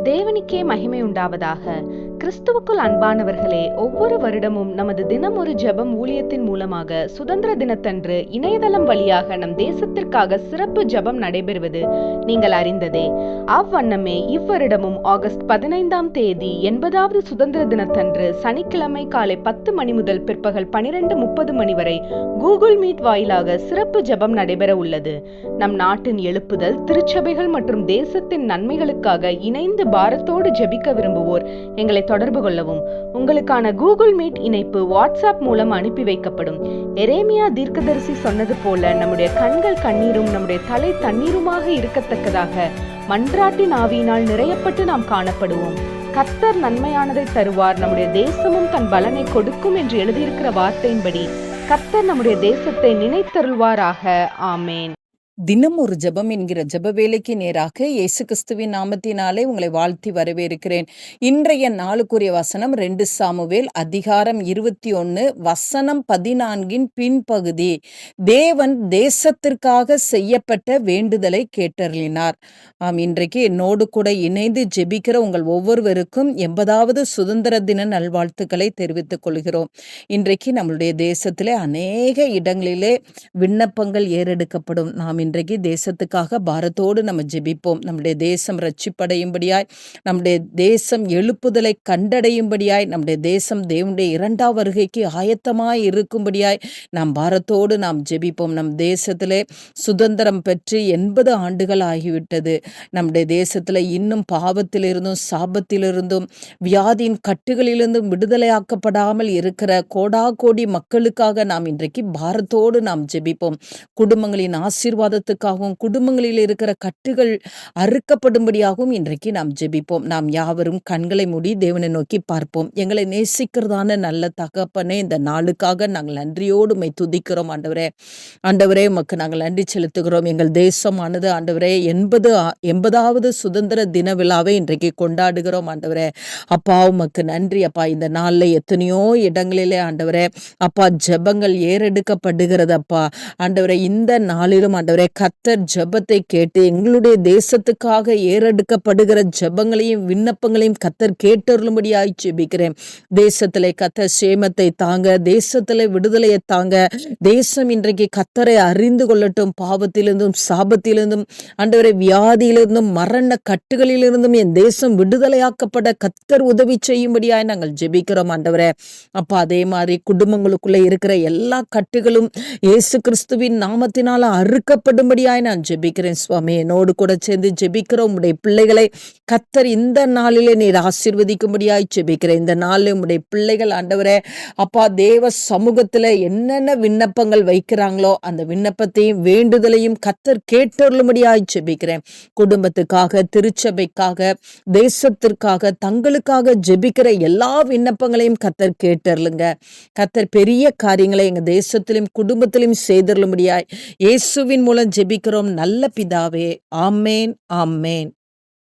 தேவனுக்கே மகிமை உண்டாவதாக. கிறிஸ்துவுக்குள் அன்பானவர்களே, ஒவ்வொரு வருடமும் நமது தினம் ஒரு ஜெபம் ஊழியத்தின் மூலமாக சுதந்திர தினத்தன்று இணையதளம் வழியாக நம் தேசத்திற்காக சிறப்பு ஜெபம் நடைபெறுவது நீங்கள் அறிந்ததே. அவ்வண்ணமே இவ்வருடமும் ஆகஸ்ட் 15ஆம் தேதி 80வது சுதந்திர தினத்தன்று சனிக்கிழமை காலை 10 மணி முதல் பிற்பகல் 12:30 மணி வரை கூகுள் மீட் வாயிலாக சிறப்பு ஜெபம் நடைபெற உள்ளது. நம் நாட்டின் எழுப்புதல், திருச்சபைகள் மற்றும் தேசத்தின் நன்மைகளுக்காக இணைந்து பாரத்தோடு ஜெபிக்க விரும்புவோர் எங்களை தொடர்பு கொள்ளவும். உங்களுக்கான கூகுள் மீட் இணைப்பு வாட்ஸ்அப் மூலம் அனுப்பி வைக்கப்படும். எரேமியா தீர்க்கதரிசி சொன்னது போல நம்முடைய கண்கள் கண்ணீரும் நம்முடைய தலை தண்ணீருமாக இருக்கத்தக்கதாக மன்றாட்டின் ஆவியினால் நிறையப்பட்டு நாம் காணப்படுவோம். கர்த்தர் நன்மையானதை தருவார், நம்முடைய தேசமும் தன் பலனை கொடுக்கும் என்று எழுதியிருக்கிற வார்த்தையின்படி கர்த்தர் நம்முடைய தேசத்தை நினைத்தருள்வாராக. ஆமேன். தினம் ஒரு ஜெபம் என்கிற ஜெப வேலைக்கு நேராக இயேசு கிறிஸ்துவின் நாமத்தினாலே உங்களை வாழ்த்தி வரவேற்கிறேன். இன்றைய நாளுக்குரிய வசனம் 2 சாமுவேல் அதிகாரம் 21 வசனம் 14 பின்பகுதி. தேவன் தேசத்திற்காக செய்யப்பட்ட வேண்டுதலை கேட்டருளினார். இன்றைக்கு என்னோடு கூட இணைந்து ஜெபிக்கிற உங்கள் ஒவ்வொருவருக்கும் 80வது சுதந்திர தின நல்வாழ்த்துக்களை தெரிவித்துக் கொள்கிறோம். இன்றைக்கு நம்மளுடைய தேசத்திலே அநேக இடங்களிலே விண்ணப்பங்கள் ஏறெடுக்கப்படும். நாம் இன்றைக்கு தேசத்துக்காக பாரத்தோடு நம்ம ஜெபிப்போம். நம்முடைய தேசம் ரட்சிப்படையும்படியாய், நம்முடைய தேசம் எழுப்புதலை கண்டடையும்படியாய், நம்முடைய தேசம் தேவனுடைய 2ஆம் வருகைக்கு ஆயத்தமாய் இருக்கும்படியாய் நாம் பாரத்தோடு நாம் ஜெபிப்போம். நம் தேசத்திலே சுதந்திரம் பெற்று 80 ஆண்டுகள் ஆகிவிட்டது. நம்முடைய தேசத்தில் இன்னும் பாவத்திலிருந்தும் சாபத்திலிருந்தும் வியாதியின் கட்டுகளிலிருந்தும் விடுதலையாக்கப்படாமல் இருக்கிற கோடா கோடி மக்களுக்காக நாம் இன்றைக்கு பாரத்தோடு நாம் ஜெபிப்போம். குடும்பங்களின் ஆசீர்வாதத்துக்காகவும் குடும்பங்களில் இருக்கிற கட்டுகள் அறுக்கப்படும்படியாகவும் இன்றைக்கு நாம் ஜெபிப்போம். நாம் யாவரும் கண்களை மூடி தேவனை நோக்கி பார்ப்போம். எங்களை நேசிக்கிறதான நல்ல தகப்பனே, இந்த நாளுக்காக நாங்கள் நன்றியோடு உம்மை துதிக்கிறோம். ஆண்டவரே உமக்கு நாங்கள் நன்றி செலுத்துகிறோம். எங்கள் தேசமானது ஆண்டவரே 80வது சுதந்திர தின விழாவை இன்றைக்கு கொண்டாடுகிறோம். ஆண்டவரே அப்பா உமக்கு நன்றி அப்பா. இந்த நாளில் எத்தனையோ இடங்களிலே ஆண்டவரே அப்பா ஜெபங்கள் ஏறெடுக்கப்படுகிறது அப்பா. ஆண்டவரே இந்த நாளிலும் ஆண்டவரே கர்த்தர் ஜெபத்தை கேட்டு எங்களுடைய தேசத்துக்காக ஏறெடுக்கப்படுகிற ஜெபங்களையும் விண்ணப்பங்களையும் கர்த்தர் கேட்டருளும்படியாய் ஜெபிக்கிறேன். தேசத்திலே கர்த்தர் சேமத்தை தாங்க, தேசத்திலே விடுதலையை தாங்க. தேசம் இன்றைக்கு கர்த்தரை அறிந்து கொள்ளட்டும். பாவத்திலிருந்தும் சாபத்திலிருந்தும் ஆண்டவரே வியாதியிலிருந்தும் மரண கட்டுகளிலிருந்தும் என் தேசம் விடுதலையாக்கப்பட கர்த்தர் உதவி செய்யும்படியாய் நாங்கள் ஜெபிக்கிறோம். ஆண்டவரே அப்பா அதே மாதிரி குடும்பங்களுக்குள்ள இருக்கிற எல்லா கட்டுகளும் இயேசு கிறிஸ்துவின் நாமத்தினால அறுக்கப்படும்படியாய் நான் ஜெபிக்கிறேன். சுவாமி என்னோடு கூட சேர்ந்து ஜெபிக்கிறோம். உடைய பிள்ளைகளை கர்த்தர் இந்த நாளிலே நீர் ஆசீர்வதிக்கும்படியாய் ஜெபிக்கிறேன். இந்த நாளில் உடைய பிள்ளைகள் ஆண்டவரே அப்பா தேவ சமூகத்துல என்னென்ன விண்ணப்பங்கள் வைக்கிறாங்களோ அந்த விண்ணப்பத்தையும் வேண்டுதலையும் கர்த்தர் கேட்டருளும்படியாய் ஜெபிக்கிறேன். குடும்பத்துக்காக, திருச்சபைக்காக, தேசத்திற்காக, தங்களுக்காக ஜெபிக்கிற எல்லா விண்ணப்பங்களையும் கர்த்தர் கேட்டருளுங்க. கர்த்தர் பெரிய காரியங்களை எங்க தேசத்திலும் குடும்பத்திலும் செய்தருளும்படியாய் இயேசுவின் மூலம் ஜெபிக்கிறோம் நல்ல பிதாவே. ஆமேன், ஆமேன்.